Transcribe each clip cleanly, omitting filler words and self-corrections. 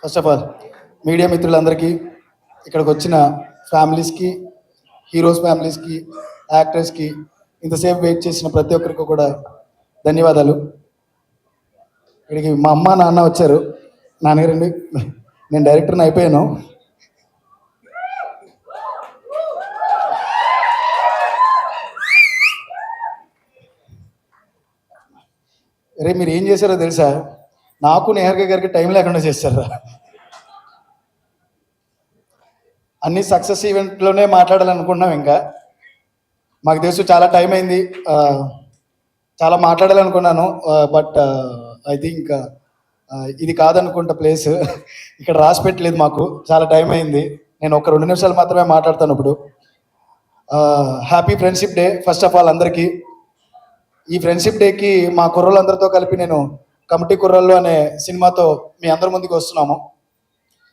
First of all media మిత్రులందరికీ, ఇక్కడికి వచ్చిన ఫ్యామిలీస్కి, హీరోస్ ఫ్యామిలీస్కి, యాక్టర్స్కి, ఇంతసేపు వెయిట్ చేసిన ప్రతి ఒక్కరికి కూడా ధన్యవాదాలు. ఇక్కడికి మా అమ్మ నాన్న వచ్చారు. నాన్నగారండి, నేను డైరెక్టర్ని అయిపోయాను. రే మీరు ఏం చేశారో తెలుసా? నాకు నిహారిక గారికి టైం లేకుండా చేశారా? అన్ని సక్సెస్ ఈవెంట్లోనే మాట్లాడాలనుకున్నాం. ఇంకా మాకు తెలుసు చాలా టైం అయింది, చాలా మాట్లాడాలనుకున్నాను. బట్ ఐ థింక్ ఇది కాదనుకుంటా ప్లేస్. ఇక్కడ రాసి పెట్టలేదు మాకు, చాలా టైం అయింది. నేను ఒక 2 నిమిషాలు మాత్రమే మాట్లాడతాను ఇప్పుడు. Happy friendship day first of all అందరికీ. ఈ ఫ్రెండ్షిప్ డేకి మా కుర్రోళ్ళందరితో కలిపి నేను కమిటీ కుర్రోళ్ళు అనే సినిమాతో మీ అందరి ముందుకు వస్తున్నాము.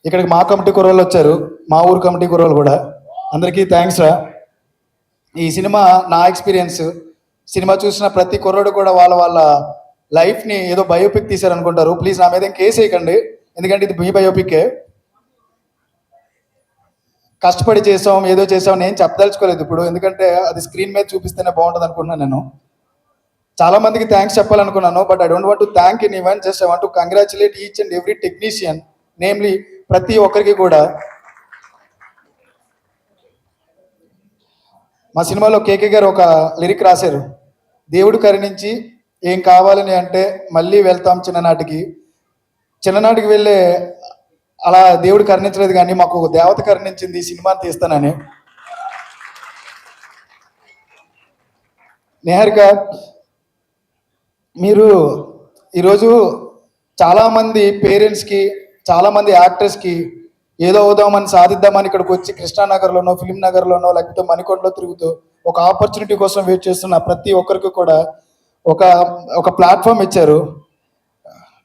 ఇక్కడికి మా కమిటీ కుర్రోళ్ళు వచ్చారు, మా ఊరు కమిటీ కుర్రోళ్ళు కూడా. అందరికీ థ్యాంక్స్ రా. ఈ సినిమా నా ఎక్స్పీరియన్స్. సినిమా చూసిన ప్రతి కుర్రోడు కూడా వాళ్ళ వాళ్ళ లైఫ్ని ఏదో బయోపిక్ తీశారనుకుంటారు. ప్లీజ్ నా మీద కేసు వేయకండి, ఎందుకంటే ఇది మీ బయోపిక్కే. కష్టపడి చేసాం, ఏదో చేసాం, నేను చెప్పదలుచుకోలేదు ఇప్పుడు, ఎందుకంటే అది స్క్రీన్ మీద చూపిస్తేనే బాగుంటుంది అనుకుంటున్నాను. నేను చాలా మందికి థ్యాంక్స్ చెప్పాలనుకున్నాను, but I don't want to thank anyone. Just I want to congratulate each and every technician, namely ప్రతి ఒక్కరికి కూడా. మా సినిమాలో కేకే గారు ఒక లిరిక్ రాశారు, దేవుడు కరుణించి ఏం కావాలని అంటే మళ్ళీ వెళ్తాం చిన్ననాటికి. చిన్ననాటికి వెళ్ళే అలా దేవుడు కరుణించలేదు, కానీ మాకు ఒక దేవత కరుణించింది ఈ సినిమాని తీస్తానని. నిహారిక, మీరు ఈరోజు చాలామంది పేరెంట్స్కి, చాలామంది యాక్టర్స్కి ఏదో అవుదామని సాధిద్దామని ఇక్కడికి వచ్చి కృష్ణానగర్లోనో, ఫిలిం నగర్లోనో, లేకపోతే మణికొండలో తిరుగుతూ ఒక ఆపర్చునిటీ కోసం వెయిట్ చేస్తున్న ప్రతి ఒక్కరికి కూడా ఒక ప్లాట్ఫామ్ ఇచ్చారు.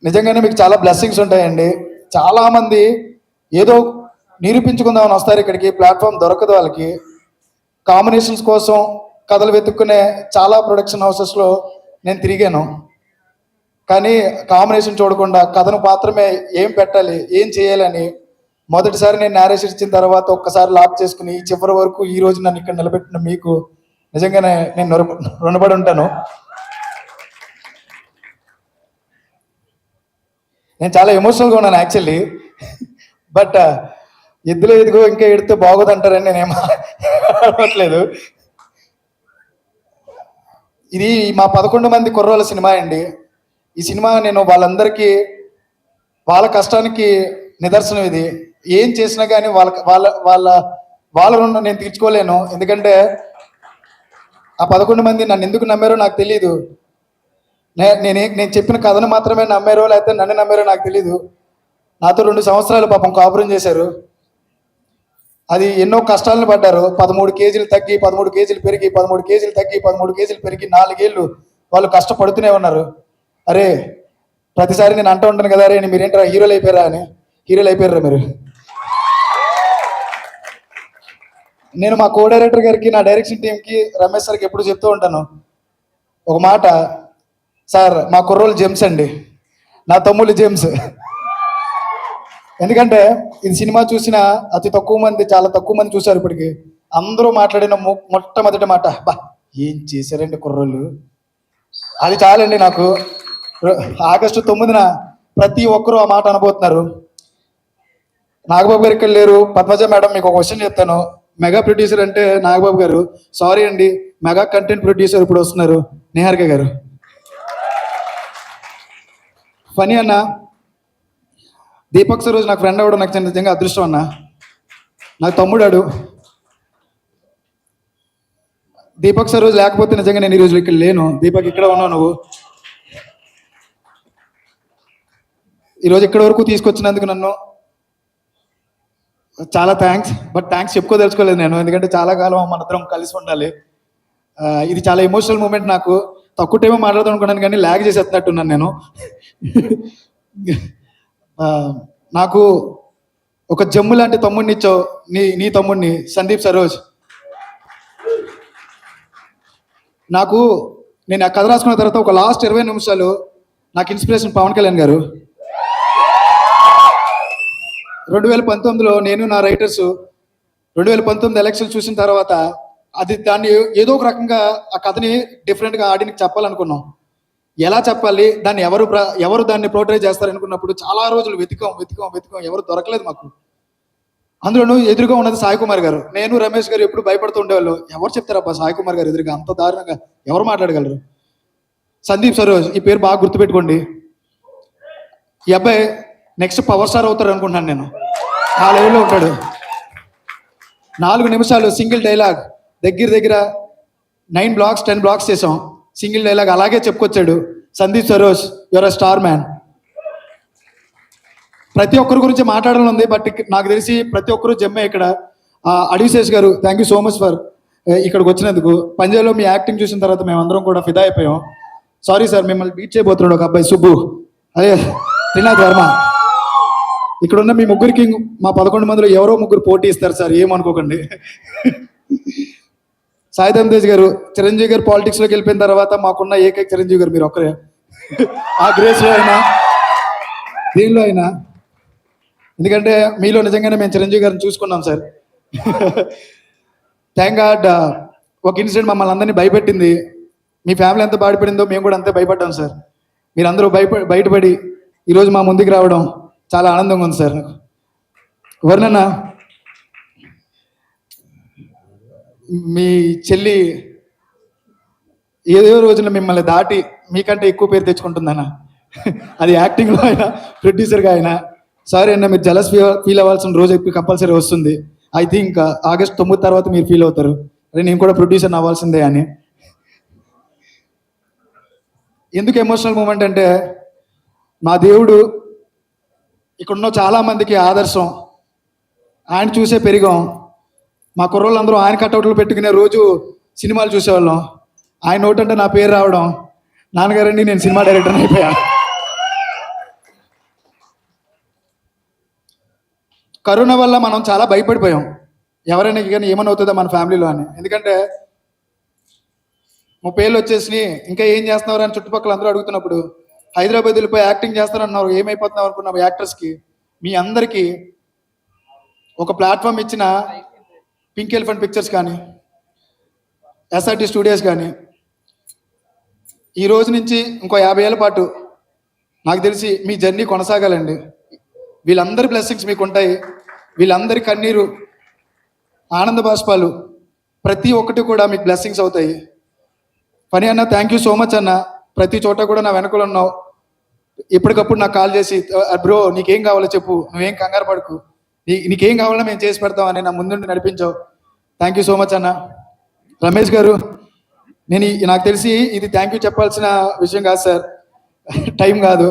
నిజంగానే మీకు చాలా బ్లెస్సింగ్స్ ఉంటాయండి. చాలామంది ఏదో నిరూపించుకుందామని వస్తారు ఇక్కడికి, ప్లాట్ఫామ్ దొరకదు వాళ్ళకి. కాంబినేషన్స్ కోసం కథలు వెతుక్కునే చాలా ప్రొడక్షన్ హౌసెస్లో నేను తిరిగాను, కానీ కాంబినేషన్ చూడకుండా కథను మాత్రమే ఏం పెట్టాలి, ఏం చేయాలని మొదటిసారి నేను నేరేషన్ ఇచ్చిన తర్వాత ఒక్కసారి లాక్ చేసుకుని ఈ చివరి వరకు ఈ రోజు నన్ను ఇక్కడ నిలబెట్టిన మీకు నిజంగానే నేను రుణపడి ఉంటాను. నేను చాలా ఎమోషనల్గా ఉన్నాను యాక్చువల్లీ, బట్ ఎద్దులో ఇంకా ఎడితే బాగోదంటారని నేనేమో అడగట్లేదు. ఇది మా 11 మంది కుర్రోళ్ళ సినిమా అండి. ఈ సినిమా నేను వాళ్ళందరికీ వాళ్ళ కష్టానికి నిదర్శనం. ఇది ఏం చేసినా కానీ వాళ్ళ రుణం నేను తీర్చుకోలేను, ఎందుకంటే ఆ 11 మంది నన్ను ఎందుకు నమ్మారో నాకు తెలియదు. నేను చెప్పిన కథను మాత్రమే నమ్మారో లేకపోతే నన్ను నమ్మారో నాకు తెలీదు. నాతో 2 సంవత్సరాలు పాపం కాపురం చేశారు. అది ఎన్నో కష్టాలను పడ్డారు. 13 కేజీలు తగ్గి 13 కేజీలు పెరిగి 13 కేజీలు తగ్గి 13 కేజీలు పెరిగి 4 ఏళ్ళు వాళ్ళు కష్టపడుతూనే ఉన్నారు. అరే ప్రతిసారి నేను అంటూ ఉంటాను కదా, అరే మీరేంటారా హీరోలు అయిపోయారా అని. హీరోలు అయిపోయారా మీరు? నేను మా కో డైరెక్టర్ గారికి, నా డైరెక్షన్ టీంకి, రమేష్ సార్కి ఎప్పుడు చెప్తూ ఉంటాను ఒక మాట, సార్ మా కుర్రోళ్ళు జెమ్స్ అండి, నా తమ్ముళ్ళు జెమ్స్. ఎందుకంటే ఇది సినిమా చూసిన అతి తక్కువ మంది, చాలా తక్కువ మంది చూశారు ఇప్పటికి. అందరూ మాట్లాడిన మొట్టమొదటి మాట, బా ఏం చేశారండి కుర్రోళ్ళు, అది చాలండి నాకు. ఆగస్టు 9న ప్రతి ఒక్కరూ ఆ మాట అనబోతున్నారు. నాగబాబు గారు ఇక్కడ లేరు. పద్మజ మేడం, మీకు ఒక క్వశ్చన్ చెప్తాను. మెగా ప్రొడ్యూసర్ అంటే నాగబాబు గారు, సారీ అండి, మెగా కంటెంట్ ప్రొడ్యూసర్ ఇప్పుడు వస్తున్నారు నిహారిక గారు. ఫనీ అన్న, దీపక్ సరోజ్ నాకు ఫ్రెండ్ అవ్వడం నాకు నిజంగా అదృష్టం అన్న. నాకు తమ్ముడాడు. దీపక్ సరోజ్ లేకపోతే నిజంగా నేను ఈరోజు ఇక్కడ లేను. దీపక్ ఇక్కడ ఉన్నావు నువ్వు. ఈరోజు ఇక్కడ వరకు తీసుకొచ్చినందుకు నన్ను చాలా థ్యాంక్స్. బట్ థ్యాంక్స్ చెప్పుకోదలుచుకోలేదు నేను, ఎందుకంటే చాలా కాలం మనందరం కలిసి ఉండాలి. ఇది చాలా ఎమోషనల్ మూమెంట్. నాకు తక్కువ టైం మాట్లాడదాం అనుకున్నాను, కానీ ల్యాగ్ చేసేస్తున్నట్టున్నాను నేను. నాకు ఒక జమ్ము లాంటి తమ్ముడిని ఇచ్చావు, నీ తమ్ముడిని సందీప్ సరోజ్. నేను ఆ కథ రాసుకున్న తర్వాత ఒక లాస్ట్ 20 నిమిషాలు నాకు ఇన్స్పిరేషన్ పవన్ కళ్యాణ్ గారు. 2019లో నేను నా రైటర్స్ 2019 ఎలక్షన్ చూసిన తర్వాత దాన్ని ఏదో ఒక రకంగా ఆ కథని డిఫరెంట్గా ఆడియన్కి చెప్పాలనుకున్నాం. ఎలా చెప్పాలి, దాన్ని ఎవరు దాన్ని పోర్ట్రే చేస్తారనుకున్నప్పుడు చాలా రోజులు వెతికాం, ఎవరు దొరకలేదు మాకు. అందులోనూ ఎదురుగా ఉన్నది సాయి కుమార్ గారు. నేను రమేష్ గారు ఎప్పుడు భయపడుతూ ఉండేవాళ్ళు, ఎవరు చెప్తారబ్బా సాయి కుమార్ గారు ఎదురుగా అంత దారుణంగా ఎవరు మాట్లాడగలరు. సందీప్ సరోజ్, ఈ పేరు బాగా గుర్తుపెట్టుకోండి. ఈ అబ్బాయి నెక్స్ట్ పవర్ స్టార్ అవుతారు అనుకుంటున్నాను నేను. ఆ లెవెల్లో ఉంటాడు. 4 నిమిషాలు సింగిల్ డైలాగ్, దగ్గర 9 బ్లాక్స్ 10 బ్లాక్స్ చేసాం. సింగిల్ డైలాగ్ అలాగే చెప్పుకొచ్చాడు. Sandeep Saroj, your a star man. ప్రతి ఒక్కరి గురించి మాట్లాడాలని ఉంది, బట్ నాకు తెలిసి ప్రతి ఒక్కరు జమ్మే ఇక్కడ. అడివిశేష్ గారు, thank you so much for ఇక్కడికి వచ్చినందుకు. పంజాబ్లో మీ యాక్టింగ్ చూసిన తర్వాత మేమందరం కూడా ఫిదా అయిపోయాం. సారీ సార్, మిమ్మల్ని బీట్ చేయబోతున్నాడు ఒక అబ్బాయి సుబ్బు, అదే త్రినాథ్ వర్మ. ఇక్కడ ఉన్న మీ ముగ్గురికి మా 11 మందిలో ఎవరో ముగ్గురు పోటీ ఇస్తారు సార్, ఏమనుకోకండి. సాయిధమ్ తేజ్ గారు, చిరంజీవి గారు పాలిటిక్స్లోకి వెళ్ళిపోయిన తర్వాత మాకున్న ఏకైక చిరంజీవి గారు మీరు ఒక్కరే. ఆ గ్రేస్లో అయినా దీనిలో అయినా, ఎందుకంటే మీలో నిజంగానే మేము చిరంజీవి గారిని చూసుకున్నాం సార్. థ్యాంక్ గాడ్ ఒక ఇన్సిడెంట్ మమ్మల్ని అందరినీ భయపెట్టింది. మీ ఫ్యామిలీ ఎంత బాధపడిందో మేము కూడా అంతే భయపడ్డాం సార్. మీరందరూ బయటపడి ఈరోజు మా ముందుకు రావడం చాలా ఆనందంగా ఉంది సార్. వర్ణన, మీ చెల్లి ఏదో రోజున మిమ్మల్ని దాటి మీకంటే ఎక్కువ పేరు తెచ్చుకుంటుందన్న, అది యాక్టింగ్లో అయినా ప్రొడ్యూసర్గా అయినా. సారీ అన్న, మీరు జలస్ ఫీల్ అవ్వాల్సిన రోజు ఎక్కువ కంపల్సరీ వస్తుంది. ఐ థింక్ ఆగస్ట్ 9 తర్వాత మీరు ఫీల్ అవుతారు, అరే నేను కూడా ప్రొడ్యూసర్ అవ్వాల్సిందే అని. ఎందుకు ఎమోషనల్ మూమెంట్ అంటే, మా దేవుడు ఇక్కడున్న చాలామందికి ఆదర్శం. ఆయన చూసే పెరిగాం. మా కుర్రోళ్ళందరూ ఆయన కట్అవుట్లు పెట్టుకునే రోజు సినిమాలు చూసేవాళ్ళం. ఆయన నోటంటే నా పేరు రావడం, నాన్నగారండి నేను సినిమా డైరెక్టర్ అయిపోయా. కరోనా వల్ల మనం చాలా భయపడిపోయాం, ఎవరైనా కానీ ఏమని అవుతుందో మన ఫ్యామిలీలో అని. ఎందుకంటే 30 ఏళ్ళు వచ్చేసి ఇంకా ఏం చేస్తున్నారు అని చుట్టుపక్కల అందరూ అడుగుతున్నప్పుడు, హైదరాబాద్ వెళ్ళిపోయి యాక్టింగ్ చేస్తారన్నారు, ఏమైపోతున్నావు అనుకున్నాం. యాక్టర్స్కి మీ అందరికీ ఒక ప్లాట్ఫామ్ ఇచ్చిన పింక్ ఎలిఫెంట్ పిక్చర్స్ కానీ, ఎస్ఆర్టీ స్టూడియోస్ కానీ, ఈ రోజు నుంచి ఇంకో 50 ఏళ్ళ పాటు నాకు తెలిసి మీ జర్నీ కొనసాగాలండి. వీళ్ళందరి బ్లెస్సింగ్స్ మీకు ఉంటాయి. వీళ్ళందరి కన్నీరు, ఆనంద బాష్పాలు ప్రతి ఒక్కటి కూడా మీకు బ్లెస్సింగ్స్ అవుతాయి. పని అన్న, థ్యాంక్ యూ సో మచ్ అన్న. ప్రతి చోట కూడా నా వెనకలు ఉన్నావు. ఎప్పటికప్పుడు నాకు కాల్ చేసి, బ్రో నీకేం కావాలో చెప్పు, నువ్వేం కంగారు పడుకు, నీకేం కావాలో మేము చేసి పెడతాం అని నా ముందుండి నడిపించావు. థ్యాంక్ యూ సో మచ్ అన్న. రమేష్ గారు, నాకు తెలిసి ఇది థ్యాంక్ యూ చెప్పాల్సిన విషయం కాదు సార్, టైం కాదు.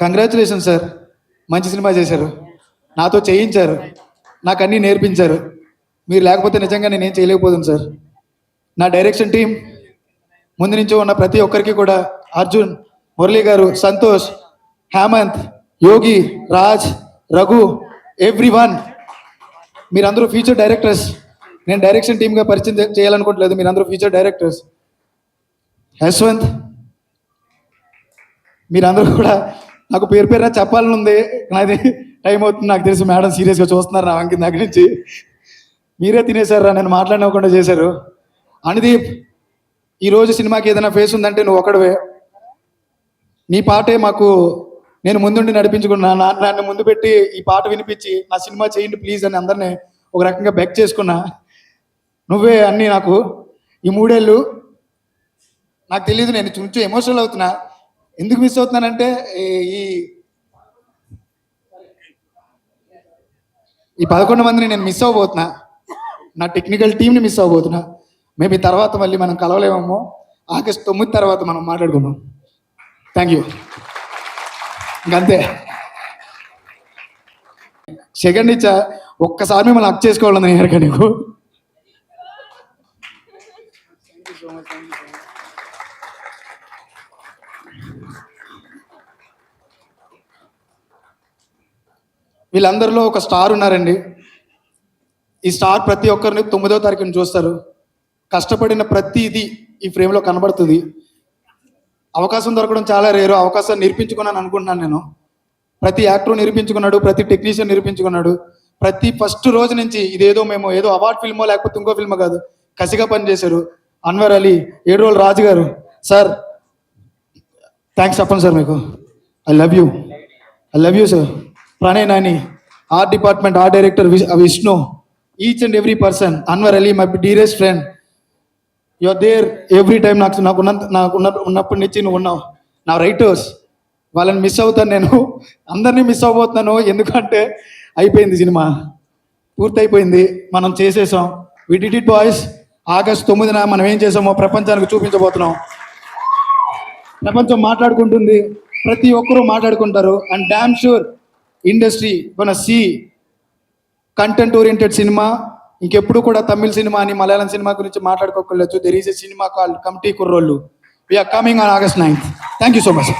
కంగ్రాచులేషన్ సార్, మంచి సినిమా చేశారు, నాతో చేయించారు, నాకు అన్నీ నేర్పించారు. మీరు లేకపోతే నిజంగా నేనేం చేయలేకపోతుంది సార్. నా డైరెక్షన్ టీం ముందు నుంచి ఉన్న ప్రతి ఒక్కరికి కూడా, అర్జున్, మురళీ గారు, సంతోష్, హేమంత్, యోగి, రాజ్, రఘు, ఎవ్రీవన్, మీరందరూ ఫ్యూచర్ డైరెక్టర్స్. నేను డైరెక్షన్ టీమ్గా పరిచయం చేయాలనుకోవట్లేదు, మీరందరూ ఫ్యూచర్ డైరెక్టర్స్. యశ్వంత్, మీరందరూ కూడా నాకు పేరు చెప్పాలని ఉంది, నాది టైం అవుతుంది నాకు తెలిసి. మేడం సీరియస్గా చూస్తున్నారు నా వంకి దగ్గర నుంచి. మీరే తినేశారా, నేను మాట్లాడనివ్వకుండా చేశారు. అనుదీప్, ఈరోజు సినిమాకి ఏదైనా ఫేస్ ఉందంటే నువ్వు ఒకడవే. నీ పాటే మాకు, నేను ముందుండి నడిపించుకున్నా, నన్ను ముందు పెట్టి ఈ పాట వినిపించి నా సినిమా చేయండి ప్లీజ్ అని అందరినీ ఒక రకంగా బెక్ చేసుకున్నా. నువ్వే అన్నీ నాకు. ఈ 3 ఏళ్ళు నాకు తెలియదు, నేను కొంచెం ఎమోషనల్ అవుతున్నా. ఎందుకు మిస్ అవుతున్నానంటే, ఈ 11 మందిని నేను మిస్ అవ్వబోతున్నా, నా టెక్నికల్ టీంని మిస్ అవ్వబోతున్నా. మేబీ తర్వాత మళ్ళీ మనం కలవలేమేమో, ఆగస్ట్ 9 తర్వాత మనం మాట్లాడుకుందాం. Thank you. ఇంకంతే. సెకండ్ ఇచ్చా, ఒక్కసారి మిమ్మల్ని హక్ చేసుకోవాలని నేను నీకు. వీళ్ళందరిలో ఒక స్టార్ ఉన్నారండి. ఈ స్టార్ ప్రతి ఒక్కరిని 9వ తారీఖున చూస్తారు. కష్టపడిన ప్రతిదీ ఈ ఫ్రేమ్లో కనబడుతుంది. అవకాశం దొరకడం చాలా రేరు. అవకాశాన్ని నేర్పించుకున్నాను అనుకుంటున్నాను నేను. ప్రతి యాక్టర్ నిరూపించుకున్నాడు, ప్రతి టెక్నీషియన్ నిరూపించుకున్నాడు. ప్రతి ఫస్ట్ రోజు నుంచి ఇదేదో మేము ఏదో అవార్డ్ ఫిల్మో లేకపోతే ఇంకో ఫిల్మో కాదు, కసిగా పనిచేశారు. అన్వర్ అలీ, 7 రోజులు రాజు గారు, సార్ థ్యాంక్స్ చెప్పండి సార్ మీకు. I love you sir. Pranay Nani, art department art director Vishnu, each and every person. Anwar Ali my dearest friend, you're there every time. ఉన్నప్పటి నుంచి నువ్వు ఉన్నావు. నా రైటర్స్, వాళ్ళని మిస్ అవుతాను నేను, అందరినీ మిస్ అవ్వబోతున్నాను. ఎందుకంటే అయిపోయింది, సినిమా పూర్తయిపోయింది, మనం చేసేసాం. We did it boys. August 9న మనం ఏం చేసామో ప్రపంచానికి చూపించబోతున్నాం. ప్రపంచం మాట్లాడుకుంటుంది, ప్రతి ఒక్కరూ మాట్లాడుకుంటారు. And damn sure industry gonna see content oriented cinema. ఇంకెప్పుడు కూడా తమిళ సినిమా అని మలయాళం సినిమా గురించి మాట్లాడుకోకలేదు. There is a cinema called committee Kurrollu. We're coming on August 9th. Thank you so much.